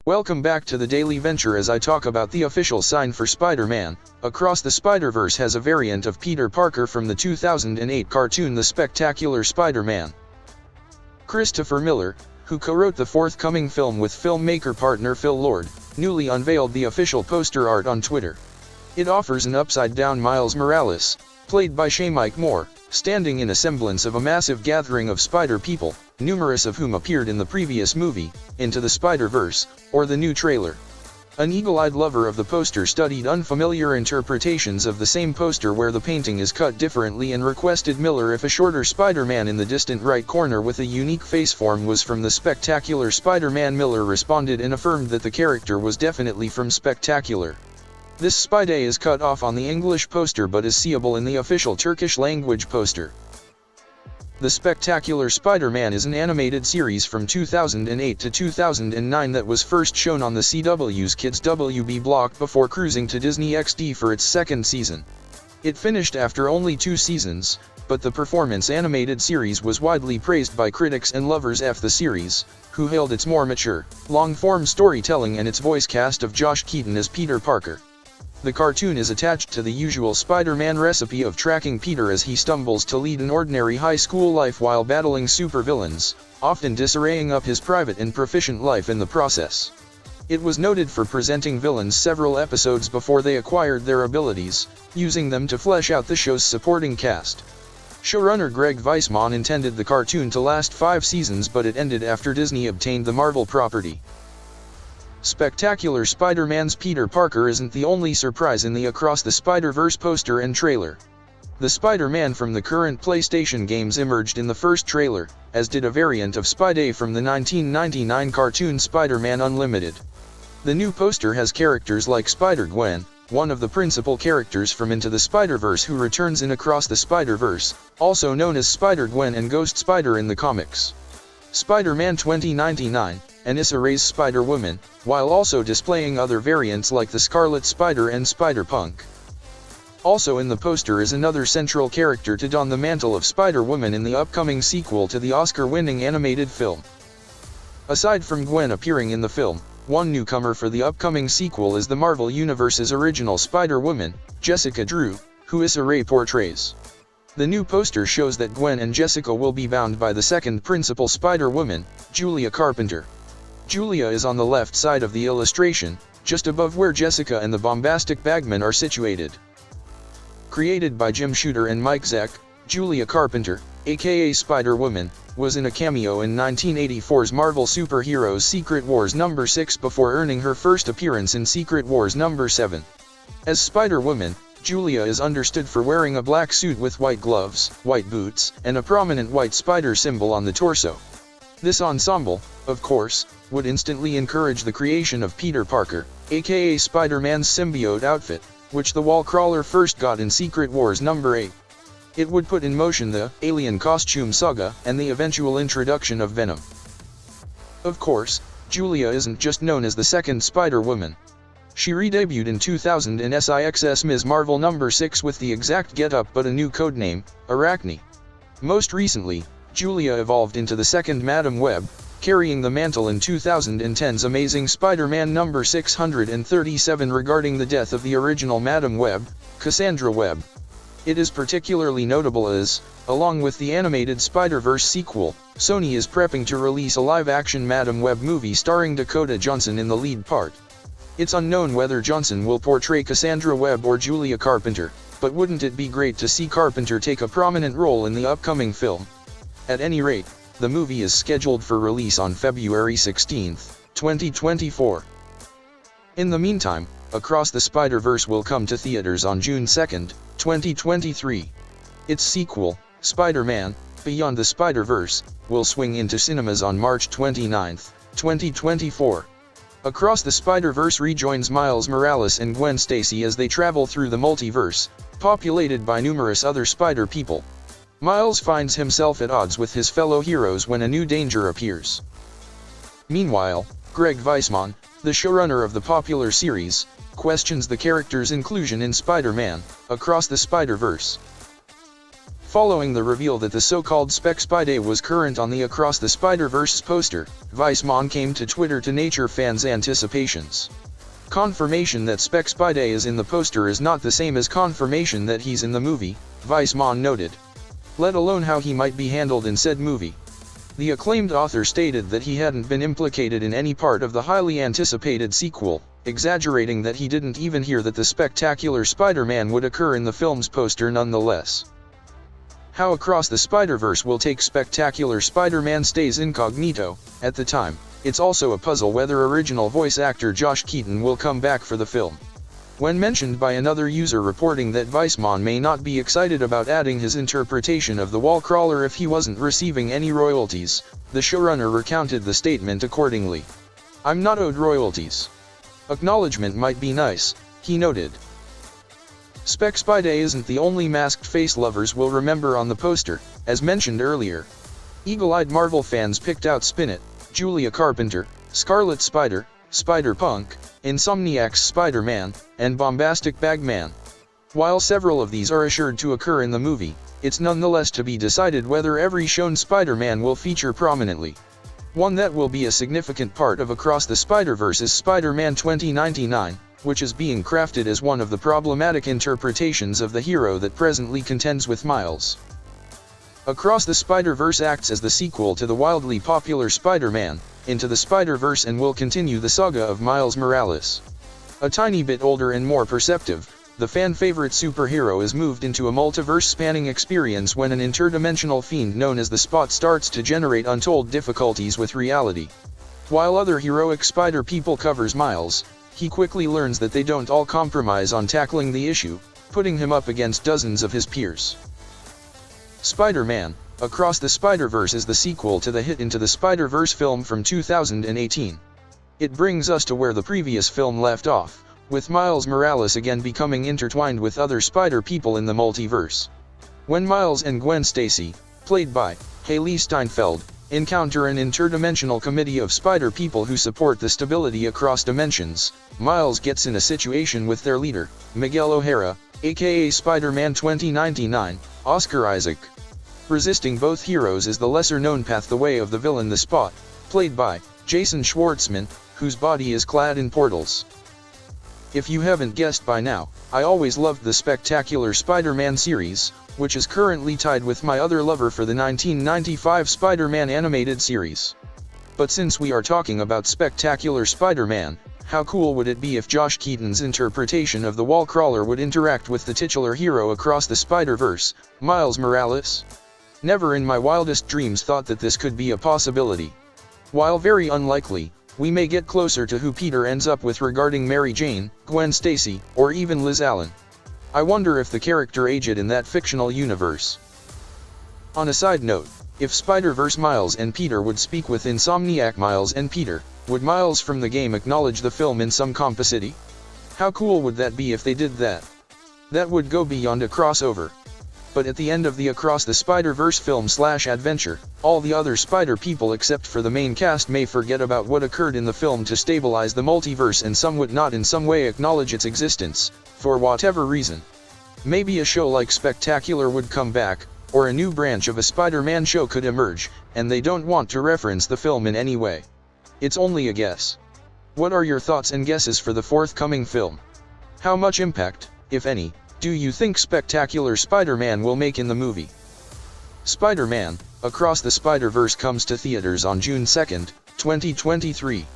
Welcome back to the Daily Venture as I talk about the official sign for Spider-Man. Across the Spider-Verse has a variant of Peter Parker from the 2008 cartoon The Spectacular Spider-Man. Christopher Miller, who co-wrote the forthcoming film with filmmaker partner Phil Lord, newly unveiled the official poster art on Twitter. It offers an upside-down Miles Morales, played by Mike Moore, standing in a semblance of a massive gathering of Spider people, numerous of whom appeared in the previous movie, Into the Spider-Verse, or the new trailer. An eagle-eyed lover of the poster studied unfamiliar interpretations of the same poster where the painting is cut differently and requested Miller if a shorter Spider-Man in the distant right corner with a unique face form was from the Spectacular Spider-Man. Miller responded and affirmed that the character was definitely from Spectacular. This Spidey is cut off on the English poster but is seeable in the official Turkish language poster. The Spectacular Spider-Man is an animated series from 2008 to 2009 that was first shown on the CW's Kids WB block before cruising to Disney XD for its second season. It finished after only 2 seasons, but the performance animated series was widely praised by critics and lovers of the series, who hailed its more mature, long-form storytelling and its voice cast of Josh Keaton as Peter Parker. The cartoon is attached to the usual Spider-Man recipe of tracking Peter as he stumbles to lead an ordinary high school life while battling supervillains, often disarraying up his private and proficient life in the process. It was noted for presenting villains several episodes before they acquired their abilities, using them to flesh out the show's supporting cast. Showrunner Greg Weisman intended the cartoon to last 5 seasons, but it ended after Disney obtained the Marvel property. Spectacular Spider-Man's Peter Parker isn't the only surprise in the Across the Spider-Verse poster and trailer. The Spider-Man from the current PlayStation games emerged in the first trailer, as did a variant of Spidey from the 1999 cartoon Spider-Man Unlimited. The new poster has characters like Spider-Gwen, one of the principal characters from Into the Spider-Verse who returns in Across the Spider-Verse, also known as Spider-Gwen and Ghost Spider in the comics. Spider-Man 2099, and Issa Rae's Spider-Woman, while also displaying other variants like the Scarlet Spider and Spider-Punk. Also in the poster is another central character to don the mantle of Spider-Woman in the upcoming sequel to the Oscar-winning animated film. Aside from Gwen appearing in the film, one newcomer for the upcoming sequel is the Marvel Universe's original Spider-Woman, Jessica Drew, who Issa Rae portrays. The new poster shows that Gwen and Jessica will be bound by the second principal Spider-Woman, Julia Carpenter. Julia is on the left side of the illustration, just above where Jessica and the bombastic Bagman are situated. Created by Jim Shooter and Mike Zeck, Julia Carpenter, aka Spider-Woman, was in a cameo in 1984's Marvel Superheroes Secret Wars No. 6 before earning her first appearance in Secret Wars No. 7. As Spider-Woman, Julia is understood for wearing a black suit with white gloves, white boots, and a prominent white spider symbol on the torso. This ensemble, of course, would instantly encourage the creation of Peter Parker, aka Spider-Man's symbiote outfit, which the Wallcrawler first got in Secret Wars No. 8. It would put in motion the Alien costume saga and the eventual introduction of Venom. Of course, Julia isn't just known as the second Spider-Woman. She re-debuted in 2000 in SIX's Ms. Marvel No. 6 with the exact getup but a new codename, Arachne. Most recently, Julia evolved into the second Madam Web, carrying the mantle in 2010's Amazing Spider-Man No. 637 regarding the death of the original Madam Web, Cassandra Webb. It is particularly notable as, along with the animated Spider-Verse sequel, Sony is prepping to release a live-action Madam Web movie starring Dakota Johnson in the lead part. It's unknown whether Johnson will portray Cassandra Webb or Julia Carpenter, but wouldn't it be great to see Carpenter take a prominent role in the upcoming film? At any rate, the movie is scheduled for release on February 16, 2024. In the meantime, Across the Spider-Verse will come to theaters on June 2, 2023. Its sequel, Spider-Man, Beyond the Spider-Verse, will swing into cinemas on March 29, 2024. Across the Spider-Verse rejoins Miles Morales and Gwen Stacy as they travel through the multiverse, populated by numerous other Spider people. Miles finds himself at odds with his fellow heroes when a new danger appears. Meanwhile, Greg Weisman, the showrunner of the popular series, questions the character's inclusion in Spider-Man, Across the Spider-Verse. Following the reveal that the so-called Spec-Spidey was current on the Across the Spider-Verse poster, Weissman came to Twitter to nature fans' anticipations. Confirmation that Spec-Spidey is in the poster is not the same as confirmation that he's in the movie, Weissman noted. Let alone how he might be handled in said movie. The acclaimed author stated that he hadn't been implicated in any part of the highly anticipated sequel, exaggerating that he didn't even hear that the spectacular Spider-Man would occur in the film's poster nonetheless. How Across the Spider-Verse will take Spectacular Spider-Man stays incognito. At the time, it's also a puzzle whether original voice actor Josh Keaton will come back for the film. When mentioned by another user reporting that Weissman may not be excited about adding his interpretation of the wall crawler if he wasn't receiving any royalties, the showrunner recounted the statement accordingly. "I'm not owed royalties. Acknowledgement might be nice," he noted. Spec-Spidey isn't the only masked face lovers will remember on the poster, as mentioned earlier. Eagle-eyed Marvel fans picked out Spinnet, Julia Carpenter, Scarlet Spider, Spider-Punk, Insomniac's Spider-Man, and Bombastic Bagman. While several of these are assured to occur in the movie, it's nonetheless to be decided whether every shown Spider-Man will feature prominently. One that will be a significant part of Across the Spider-Verse is Spider-Man 2099, which is being crafted as one of the problematic interpretations of the hero that presently contends with Miles. Across the Spider-Verse acts as the sequel to the wildly popular Spider-Man, Into the Spider-Verse, and will continue the saga of Miles Morales. A tiny bit older and more perceptive, the fan-favorite superhero is moved into a multiverse-spanning experience when an interdimensional fiend known as the Spot starts to generate untold difficulties with reality. While other heroic Spider-People covers Miles, he quickly learns that they don't all compromise on tackling the issue, putting him up against dozens of his peers. Spider-Man, Across the Spider-Verse is the sequel to the hit Into the Spider-Verse film from 2018. It brings us to where the previous film left off, with Miles Morales again becoming intertwined with other Spider-People in the multiverse. When Miles and Gwen Stacy, played by Haley Steinfeld, encounter an interdimensional committee of Spider-People who support the stability across dimensions, Miles gets in a situation with their leader, Miguel O'Hara, aka Spider-Man 2099, Oscar Isaac. Resisting both heroes is the lesser-known path the way of the villain the Spot, played by Jason Schwartzman, whose body is clad in portals. If you haven't guessed by now, I always loved the Spectacular Spider-Man series, which is currently tied with my other lover for the 1995 Spider-Man animated series. But since we are talking about Spectacular Spider-Man, how cool would it be if Josh Keaton's interpretation of the wall crawler would interact with the titular hero Across the Spider-Verse, Miles Morales? Never in my wildest dreams thought that this could be a possibility. While very unlikely, we may get closer to who Peter ends up with regarding Mary Jane, Gwen Stacy, or even Liz Allen. I wonder if the character aged in that fictional universe. On a side note, if Spider-Verse Miles and Peter would speak with Insomniac Miles and Peter, would Miles from the game acknowledge the film in some compacity? How cool would that be if they did that? That would go beyond a crossover. But at the end of the Across the Spider-Verse film/adventure, all the other Spider-People except for the main cast may forget about what occurred in the film to stabilize the multiverse, and some would not in some way acknowledge its existence, for whatever reason. Maybe a show like Spectacular would come back, or a new branch of a Spider-Man show could emerge, and they don't want to reference the film in any way. It's only a guess. What are your thoughts and guesses for the forthcoming film? How much impact, if any, do you think Spectacular Spider-Man will make in the movie? Spider-Man, Across the Spider-Verse comes to theaters on June 2, 2023.